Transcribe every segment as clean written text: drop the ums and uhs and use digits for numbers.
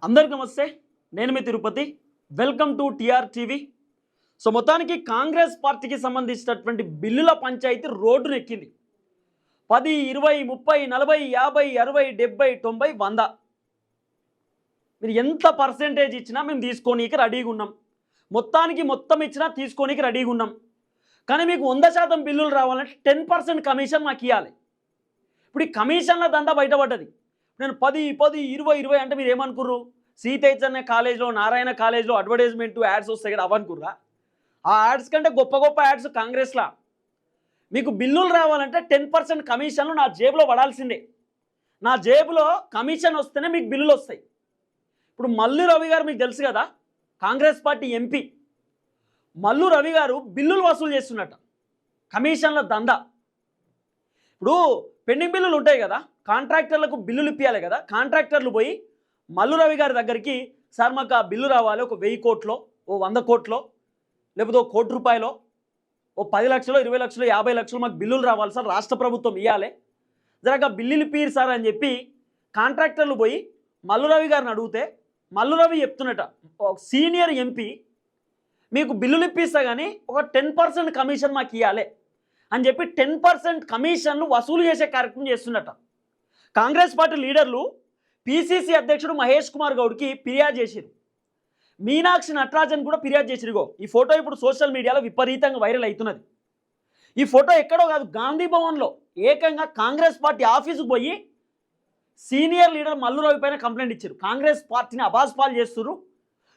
అందరికీ నమస్తే. నేను మీ Tirupati. Welcome to TR TV. So మొత్తానికి కాంగ్రెస్ పార్టీకి సంబంధించినటువంటి బిల్లుల పంచాయతీ రోడ్డునెక్కింది. 10, 20, 30, 40, 50, 60, 70, 90, 100 మీరు ఎంత పర్సెంటేజ్ ఇచ్చినా మేము తీసుకోనీకి రెడీగా ఉన్నాం. మొత్తం ఇచ్చినా తీసుకోనీకి రెడీగా ఉన్నాం. కానీ మీకు 100% బిల్లులు రావాలంటే 10% కమిషన్ మాకు ఇవ్వాలి. ఇప్పుడు ఈ కమిషన్ల దందా బయటపడ్డది. నేను 10, 10, 20, 20 అంటే మీరు ఏమనుకుర్రు? సీతైచన్య కాలేజ్లో, నారాయణ కాలేజ్లో అడ్వర్టైజ్మెంట్ యాడ్స్ వస్తాయి కదా, అవనుకుర్రా? ఆ యాడ్స్ కంటే గొప్ప గొప్ప యాడ్స్ కాంగ్రెస్లా. మీకు బిల్లులు రావాలంటే 10% కమిషన్లు నా జేబులో పడాల్సిందే. నా జేబులో కమిషన్ వస్తేనే మీకు బిల్లులు వస్తాయి. ఇప్పుడు మల్లు రవి గారు మీకు తెలుసు కదా, కాంగ్రెస్ పార్టీ ఎంపీ మల్లు రవి గారు బిల్లులు వసూలు చేస్తున్నట్ట, కమిషన్ల దందా. ఇప్పుడు పెండింగ్ బిల్లులు ఉంటాయి కదా, కాంట్రాక్టర్లకు బిల్లులు ఇప్పించాలి కదా. కాంట్రాక్టర్లు పోయి మల్లు రవి గారి దగ్గరికి, సార్ మాకు ఆ బిల్లు రావాలి, ఒక 1000 కోట్లో, ఓ 100 కోట్లో, లేకపోతే ఒక 1 కోటి రూపాయలో, ఓ 10 లక్షలు, 20 లక్షలు, 50 లక్షలు మాకు బిల్లులు రావాలి సార్, రాష్ట్ర ప్రభుత్వం ఇవ్వాలి, జరగా బిల్లులు ఇప్పిరు సార్ అని చెప్పి కాంట్రాక్టర్లు పోయి మల్లు రవి గారిని అడిగితే మల్లు రవి చెప్తున్నట, ఒక సీనియర్ ఎంపీ మీకు బిల్లులు ఇప్పిస్తా కానీ ఒక 10% కమిషన్ మాకు ఇవ్వాలి అని చెప్పి 10% కమిషన్లు వసూలు చేసే కార్యక్రమం చేస్తున్నట. కాంగ్రెస్ పార్టీ లీడర్లు పిసిసి అధ్యక్షుడు మహేష్ కుమార్ గౌడ్కి ఫిర్యాదు చేసిరు. మీనాక్షి నటరాజన్ కూడా ఫిర్యాదు చేసిరుగో. ఈ ఫోటో ఇప్పుడు సోషల్ మీడియాలో విపరీతంగా వైరల్ అవుతున్నది. ఈ ఫోటో ఎక్కడో కాదు, గాంధీ భవన్లో ఏకంగా కాంగ్రెస్ పార్టీ ఆఫీసుకు పోయి సీనియర్ లీడర్ మల్లు రవి పైన కంప్లైంట్ ఇచ్చారు. కాంగ్రెస్ పార్టీని అబాస్పాలు చేస్తున్నారు,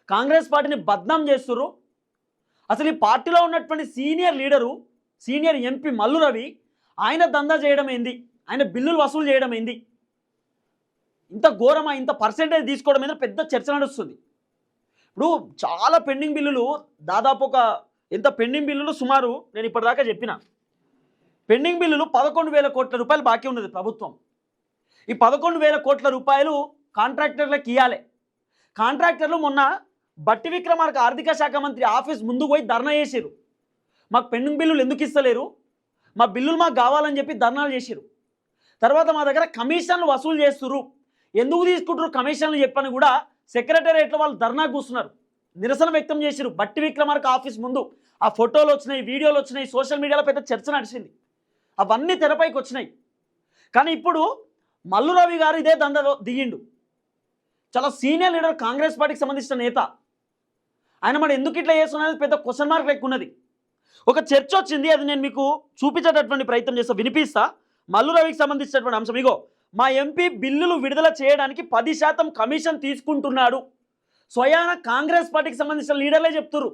కాంగ్రెస్ పార్టీని బద్నాం చేస్తున్నారు. అసలు ఈ పార్టీలో ఉన్నటువంటి senior leader, senior MP Mallu Ravi, ఆయన దందా చేయడం ఏంది, ఆయన బిల్లులు వసూలు చేయడం ఏంది, ఇంత ఘోరమా, ఇంత పర్సెంటేజ్ తీసుకోవడం మీద పెద్ద చర్చ నడుస్తుంది. ఇప్పుడు చాలా పెండింగ్ బిల్లులు, దాదాపు ఒక ఎంత పెండింగ్ బిల్లులు సుమారు నేను ఇప్పటిదాకా చెప్పిన పెండింగ్ బిల్లులు 11,000 కోట్ల రూపాయలు బాకీ ఉన్నది ప్రభుత్వం. ఈ 11,000 కోట్ల రూపాయలు కాంట్రాక్టర్లకు ఇవ్వాలి. కాంట్రాక్టర్లు మొన్న బట్టి విక్రమార్క ఆర్థిక శాఖ మంత్రి ఆఫీస్ ముందు పోయి ధర్నా చేశారు. మాకు పెండింగ్ బిల్లులు ఎందుకు ఇస్తలేరు, మా బిల్లులు మాకు కావాలని చెప్పి ధర్నాలు చేశారు. తర్వాత మా దగ్గర కమిషన్లు వసూలు చేస్తున్నారు, ఎందుకు తీసుకుంటారు కమిషన్లు చెప్పని కూడా సెక్రటేరియట్లో వాళ్ళు ధర్నా కూస్తున్నారు, నిరసన వ్యక్తం చేశారు బట్టి విక్రమార్క ఆఫీస్ ముందు. ఆ ఫోటోలు వచ్చినాయి, వీడియోలు వచ్చినాయి, సోషల్ మీడియాలో పెద్ద చర్చ నడిచింది, అవన్నీ తెరపైకి వచ్చినాయి. కానీ ఇప్పుడు మల్లు రవి గారు ఇదే దందలో దిగిండు. చాలా సీనియర్ లీడర్, కాంగ్రెస్ పార్టీకి సంబంధించిన నేత. ఆయన మరి ఎందుకు ఇట్లా చేస్తున్నది పెద్ద క్వశ్చన్ మార్క్ లెక్క ఉన్నది. ఒక చర్చ వచ్చింది, అది నేను మీకు చూపించేటటువంటి ప్రయత్నం చేస్తా, వినిపిస్తా. మల్లు రవికి సంబంధించినటువంటి అంశం ఇగో. మా ఎంపీ బిల్లులు విడుదల చేయడానికి 10% కమిషన్ తీసుకుంటున్నాడు. స్వయాన కాంగ్రెస్ పార్టీకి సంబంధించిన లీడర్లే చెప్తున్నారు.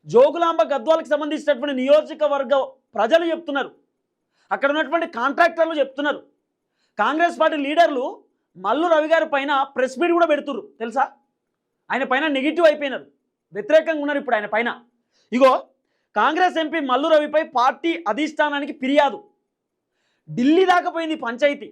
జోగులాంబ గద్వాలకు సంబంధించినటువంటి నియోజకవర్గ ప్రజలు చెప్తున్నారు, అక్కడ ఉన్నటువంటి కాంట్రాక్టర్లు చెప్తున్నారు. కాంగ్రెస్ పార్టీ లీడర్లు మల్లు రవి గారి పైన ప్రెస్ మీట్ కూడా పెడుతున్నారు తెలుసా. ఆయన పైన నెగిటివ్ అయిపోయినారు, వ్యతిరేకంగా ఉన్నారు ఇప్పుడు ఆయన పైన. ఇగో, కాంగ్రెస్ ఎంపీ మల్లు రవిపై పార్టీ అధిష్టానానికి ఫిర్యాదు. ఢిల్లీ దాకా పోయింది పంచాయతీ.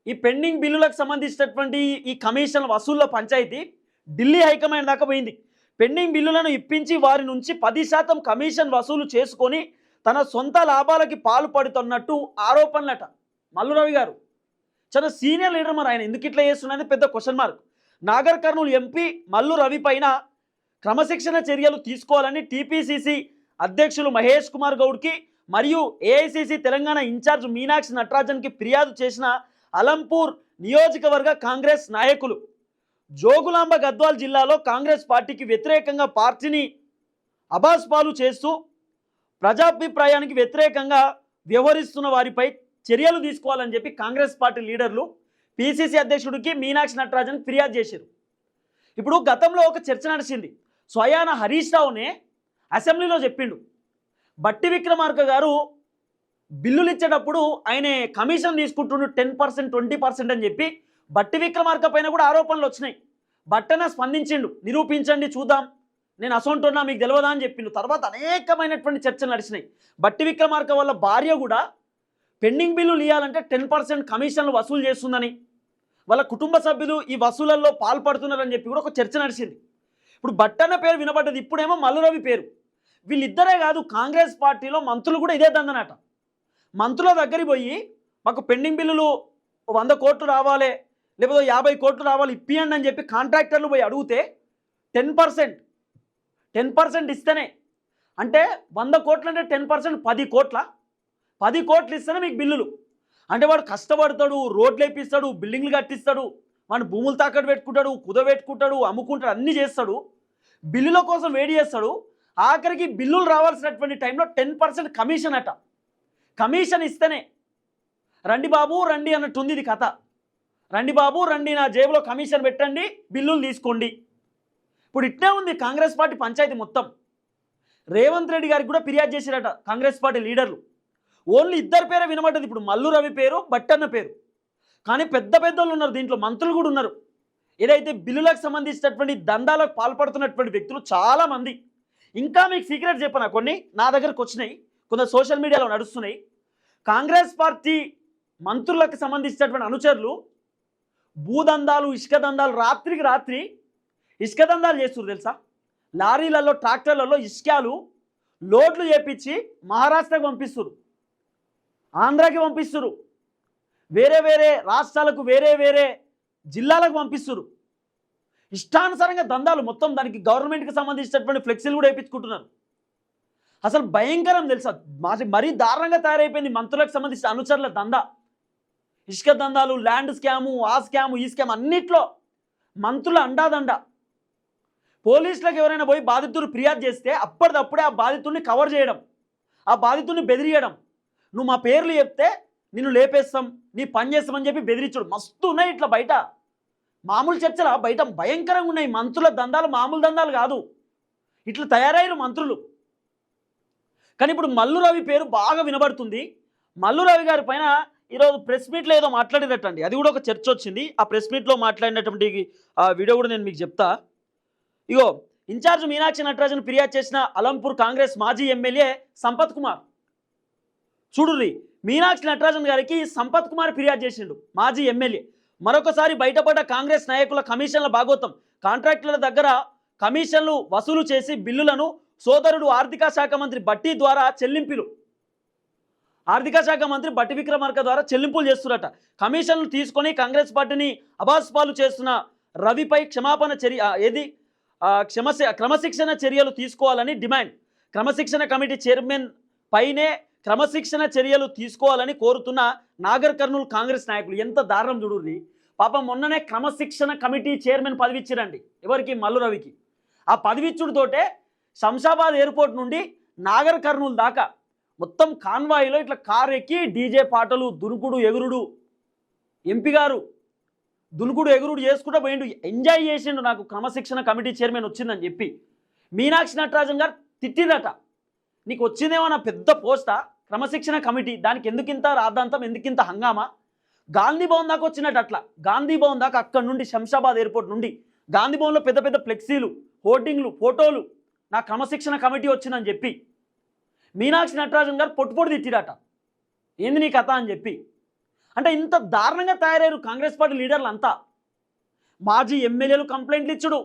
ఈ పెండింగ్ బిల్లులకు సంబంధించినటువంటి ఈ కమిషన్ వసూళ్ల పంచాయతీ ఢిల్లీ హైకమాండ్ దాకా పోయింది. పెండింగ్ బిల్లులను ఇప్పించి వారి నుంచి 10% కమిషన్ వసూలు చేసుకొని తన సొంత లాభాలకి పాల్పడుతున్నట్టు ఆరోపణలట. మల్లు రవి గారు చాలా సీనియర్ లీడర్, మరి ఆయన ఎందుకు ఇట్లా చేస్తున్నది పెద్ద question mark. Nagar Kurnool MP Mallu Ravi పైన క్రమశిక్షణ చర్యలు తీసుకోవాలని టీపీసీసీ అధ్యక్షులు మహేష్ కుమార్ గౌడ్కి మరియు ఏఐసీసీ తెలంగాణ ఇన్ఛార్జ్ మీనాక్షి నటరాజన్కి ఫిర్యాదు చేసిన అలంపూర్ నియోజకవర్గ కాంగ్రెస్ నాయకులు. జోగులాంబ గద్వాల్ జిల్లాలో కాంగ్రెస్ పార్టీకి వ్యతిరేకంగా పార్టీని అబాస్పాలు చేస్తూ ప్రజాభిప్రాయానికి వ్యతిరేకంగా వ్యవహరిస్తున్న వారిపై చర్యలు తీసుకోవాలని చెప్పి కాంగ్రెస్ పార్టీ లీడర్లు పిసిసి అధ్యక్షుడికి మీనాక్షి నటరాజన్ ఫిర్యాదు చేశారు. ఇప్పుడు గతంలో ఒక చర్చ నడిచింది. స్వయాన హరీష్ రావునే అసెంబ్లీలో చెప్పిండు, బట్టి విక్రమార్క గారు బిల్లులు ఇచ్చేటప్పుడు ఆయన కమిషన్ తీసుకుంటుండు 10%, 20% అని చెప్పి బట్టి విక్రమార్క పైన కూడా ఆరోపణలు వచ్చినాయి. బట్టన స్పందించిండు, నిరూపించండి చూద్దాం, నేను అసొంటున్నా మీకు తెలియదా అని చెప్పిండు. తర్వాత అనేకమైనటువంటి చర్చలు నడిచినాయి. బట్టి విక్రమార్క వాళ్ళ భార్య కూడా పెండింగ్ బిల్లులు ఇవ్వాలంటే 10% కమిషన్లు వసూలు చేస్తుందని, వాళ్ళ కుటుంబ సభ్యులు ఈ వసూలల్లో పాల్పడుతున్నారని చెప్పి కూడా ఒక చర్చ నడిచింది. ఇప్పుడు బట్టన్న పేరు వినబడ్డది, ఇప్పుడేమో మల్లు రవి పేరు. వీళ్ళిద్దరే కాదు, కాంగ్రెస్ పార్టీలో మంత్రులు కూడా ఇదే దందనట. మంత్రుల దగ్గరికి పోయి మాకు పెండింగ్ బిల్లులు 100 కోట్లు రావాలి, లేకపోతే 50 కోట్లు రావాలి ఇప్పియండి అని చెప్పి కాంట్రాక్టర్లు పోయి అడిగితే 10% ఇస్తేనే, అంటే 100 కోట్లు అంటే 10% 10 కోట్ల, 10 కోట్లు ఇస్తేనే మీకు బిల్లులు. అంటే వాడు కష్టపడతాడు, రోడ్లు వేపిస్తాడు, బిల్డింగ్లు కట్టిస్తాడు, వాడు భూములు తాకట్టు పెట్టుకుంటాడు, కుదబెట్టుకుంటాడు, అమ్ముకుంటాడు, అన్నీ చేస్తాడు, బిల్లుల కోసం వెయిట్ చేస్తాడు. ఆఖరికి బిల్లులు రావాల్సినటువంటి టైంలో 10% కమిషన్ అట. కమిషన్ ఇస్తేనే రండి బాబు రండి అన్నట్టుంది ఇది కథ. రండి బాబు రండి, నా జేబులో కమిషన్ పెట్టండి, బిల్లులు తీసుకోండి. ఇప్పుడు ఇట్నే ఉంది కాంగ్రెస్ పార్టీ పంచాయతీ మొత్తం. రేవంత్ రెడ్డి గారికి కూడా ఫిర్యాదు చేశారట కాంగ్రెస్ పార్టీ లీడర్లు. ఓన్లీ ఇద్దరు పేరే వినబడ్డది ఇప్పుడు, మల్లు రవి పేరు, బట్టన్న పేరు. కానీ పెద్ద పెద్దోళ్ళు ఉన్నారు దీంట్లో, మంత్రులు కూడా ఉన్నారు. ఏదైతే బిల్లులకు సంబంధించినటువంటి దందాలకు పాల్పడుతున్నటువంటి వ్యక్తులు చాలామంది. ఇంకా మీకు సీక్రెట్ చెప్పనా, కొన్ని నా దగ్గరకు వచ్చినాయి, కొంత సోషల్ మీడియాలో నడుస్తున్నాయి. కాంగ్రెస్ పార్టీ మంత్రులకు సంబంధించినటువంటి అనుచరులు భూదందాలు, ఇసుక దందాలు, రాత్రికి రాత్రి ఇసుక దందాలు చేస్తున్నారు తెలుసా. లారీలలో, ట్రాక్టర్లలో ఇసుకలు లోడ్లు చేపించి మహారాష్ట్రకు పంపిస్తున్నారు, ఆంధ్రాకి పంపిస్తున్నారు, వేరే వేరే రాష్ట్రాలకు, వేరే వేరే జిల్లాలకు పంపిస్తున్నారు. ఇష్టానుసారంగా దందాలు మొత్తం. దానికి గవర్నమెంట్కి సంబంధించినటువంటి ఫ్లెక్సీలు కూడా వేయించుకుంటున్నారు. అసలు భయంకరం తెలుసా, మరీ దారుణంగా తయారైపోయింది మంత్రులకు సంబంధించిన అనుచరుల దందా. ఇసుక దందాలు, ల్యాండ్ స్కాము, ఆ స్కాము, ఈ స్కామ్, అన్నిట్లో మంత్రుల అండాదండ. పోలీసులకు ఎవరైనా పోయి బాధితుడు ఫిర్యాదు చేస్తే అప్పటిదప్పుడే ఆ బాధితుడిని కవర్ చేయడం, ఆ బాధితుడిని బెదిరియడం. నువ్వు మా పేర్లు చెప్తే నిన్ను లేపేస్తాం, నీ పని చేస్తామని చెప్పి బెదిరించడం. మస్తు ఉన్నాయి ఇట్లా బయట. మామూలు చర్చల బయట భయంకరంగా ఉన్నాయి మంత్రుల దందాలు, మామూలు దందాలు కాదు. ఇట్లా తయారయ్యారు మంత్రులు. కానీ ఇప్పుడు మల్లు రవి పేరు బాగా వినబడుతుంది. మల్లు రవి గారి పైన ఈరోజు ప్రెస్ మీట్లో ఏదో మాట్లాడినట్టండి, అది కూడా ఒక చర్చ వచ్చింది. ఆ ప్రెస్ మీట్లో మాట్లాడినటువంటి ఆ వీడియో కూడా నేను మీకు చెప్తా. ఇగో, ఇన్ఛార్జ్ మీనాక్షి నటరాజన్ ఫిర్యాదు చేసిన అలంపూర్ కాంగ్రెస్ మాజీ ఎమ్మెల్యే సంపత్ కుమార్. చూడుర్రి, మీనాక్షి నటరాజన్ గారికి సంపత్ కుమార్ ఫిర్యాదు చేసిండు, మాజీ ఎమ్మెల్యే. మరొకసారి బయటపడ్డ కాంగ్రెస్ నాయకుల కమిషన్ల భాగోతం. కాంట్రాక్టుల దగ్గర కమిషన్లు వసూలు చేసి బిల్లులను సోదరుడు ఆర్థిక శాఖ మంత్రి బట్టి ద్వారా చెల్లింపులు, ఆర్థిక శాఖ మంత్రి బట్టి విక్రమార్క ద్వారా చెల్లింపులు చేస్తున్నట. కమిషన్లు తీసుకొని కాంగ్రెస్ పార్టీని అబాస్పాలు చేస్తున్న రవిపై క్షమాపణ క్రమశిక్షణ చర్యలు తీసుకోవాలని డిమాండ్. క్రమశిక్షణ కమిటీ చైర్మన్ పైనే క్రమశిక్షణ చర్యలు తీసుకోవాలని కోరుతున్న నాగర్ కర్నూలు కాంగ్రెస్ నాయకులు. ఎంత దారుణం చూడుర్రి. పాపం మొన్ననే క్రమశిక్షణ కమిటీ చైర్మన్ పదవి ఇచ్చిరండి ఎవరికి, మల్లు రవికి. ఆ పదవిచ్చుడితోటే శంషాబాద్ ఎయిర్పోర్ట్ నుండి నాగర్ కర్నూలు దాకా మొత్తం కాన్వాయిలో ఇట్లా కారు ఎక్కి డీజే పాటలు, దునుకుడు ఎగురుడు, ఎంపీ గారు దునుకుడు ఎగురుడు చేసుకుంటూ పోయిండు, ఎంజాయ్ చేసిండు. నాకు క్రమశిక్షణ కమిటీ చైర్మన్ వచ్చిందని చెప్పి మీనాక్షి నటరాజన్ గారు తిట్టిరట. నీకు వచ్చిందేమో నా పెద్ద పోస్టా, క్రమశిక్షణ కమిటీ, దానికి ఎందుకింత రాద్ధాంతం, ఎందుకింత హంగామా? గాంధీ భవన్ దాకా వచ్చినట్టు. అట్లా గాంధీ భవన్ దాకా, అక్కడ నుండి శంషాబాద్ ఎయిర్పోర్ట్ నుండి గాంధీ భవన్లో పెద్ద పెద్ద ఫ్లెక్సీలు, హోర్డింగ్లు, ఫోటోలు, నా క్రమశిక్షణ కమిటీ వచ్చిందని చెప్పి మీనాక్షి నటరాజన్ గారు పొట్టు తిట్టిరట. ఏంది నీ కథ అని చెప్పి. అంటే ఇంత దారుణంగా తయారయ్యారు కాంగ్రెస్ పార్టీ లీడర్లు అంతా. మాజీ ఎమ్మెల్యేలు కంప్లైంట్లు ఇచ్చుడు,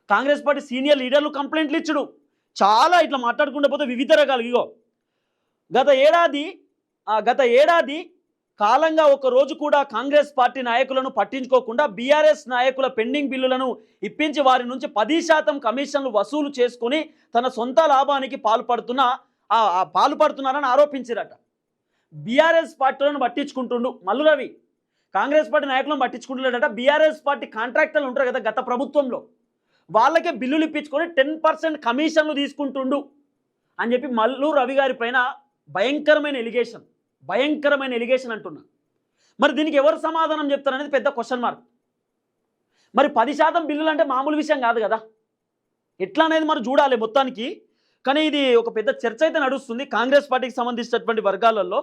కాంగ్రెస్ పార్టీ సీనియర్ లీడర్లు కంప్లైంట్లు ఇచ్చుడు, చాలా ఇట్లా మాట్లాడుకుంటూ పోతే వివిధ రకాలు. ఇగో, గత ఏడాది కాలంగా ఒక రోజు కూడా కాంగ్రెస్ పార్టీ నాయకులను పట్టించుకోకుండా బీఆర్ఎస్ నాయకుల పెండింగ్ బిల్లులను ఇప్పించి వారి నుంచి 10% కమిషన్లు వసూలు చేసుకుని తన సొంత లాభానికి పాల్పడుతున్నారని ఆరోపించారట. బీఆర్ఎస్ పార్టీలను పట్టించుకుంటుండు మల్లు రవి, కాంగ్రెస్ పార్టీ నాయకులను పట్టించుకుంటున్నాడట. బీఆర్ఎస్ పార్టీ కాంట్రాక్టర్లు ఉంటారు కదా గత ప్రభుత్వంలో, వాళ్ళకే బిల్లులు ఇప్పించుకొని 10% కమిషన్లు తీసుకుంటుండు అని చెప్పి మల్లు రవి గారి పైన భయంకరమైన ఎలిగేషన్ అంటున్నా. మరి దీనికి ఎవరు సమాధానం చెప్తారనేది పెద్ద క్వశ్చన్ మార్క్. మరి 10% బిల్లులు అంటే మామూలు విషయం కాదు కదా, ఎట్లా అనేది మరి చూడాలి మొత్తానికి. కానీ ఇది ఒక పెద్ద చర్చ అయితే నడుస్తుంది కాంగ్రెస్ పార్టీకి సంబంధించినటువంటి వర్గాలలో.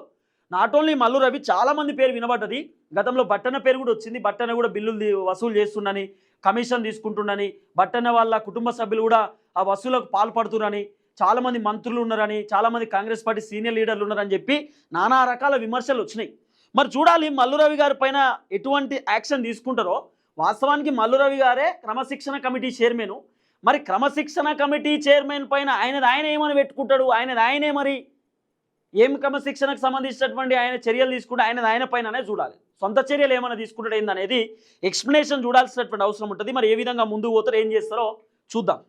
నాట్ ఓన్లీ మల్లు రవి, చాలామంది పేరు వినబడ్డది. గతంలో బట్టన్న పేరు కూడా వచ్చింది. బట్టన్న కూడా బిల్లులు వసూలు చేస్తుండని, కమిషన్ తీసుకుంటుండని, బట్టన్న వాళ్ళ కుటుంబ సభ్యులు కూడా ఆ వసూలకు పాల్పడుతున్నారని, చాలామంది మంత్రులు ఉన్నారని, చాలామంది కాంగ్రెస్ పార్టీ సీనియర్ లీడర్లు ఉన్నారని చెప్పి నానా రకాల విమర్శలు వచ్చినాయి. మరి చూడాలి మల్లు రవి గారి పైన ఎటువంటి యాక్షన్ తీసుకుంటారో. వాస్తవానికి మల్లు రవి గారే క్రమశిక్షణ కమిటీ చైర్మన్. మరి క్రమశిక్షణ కమిటీ చైర్మన్ పైన ఆయన ఏమని పెట్టుకుంటాడు, ఆయనే మరి ఏం క్రమశిక్షణకు సంబంధించినటువంటి ఆయన చర్యలు తీసుకుంటే ఆయన పైననే చూడాలి. సొంత చర్యలు ఏమైనా తీసుకుంటాడు ఏందనేది ఎక్స్ప్లెనేషన్ చూడాల్సినటువంటి అవసరం ఉంటుంది. మరి ఏ విధంగా ముందుకు పోతారో ఏం చేస్తారో చూద్దాం.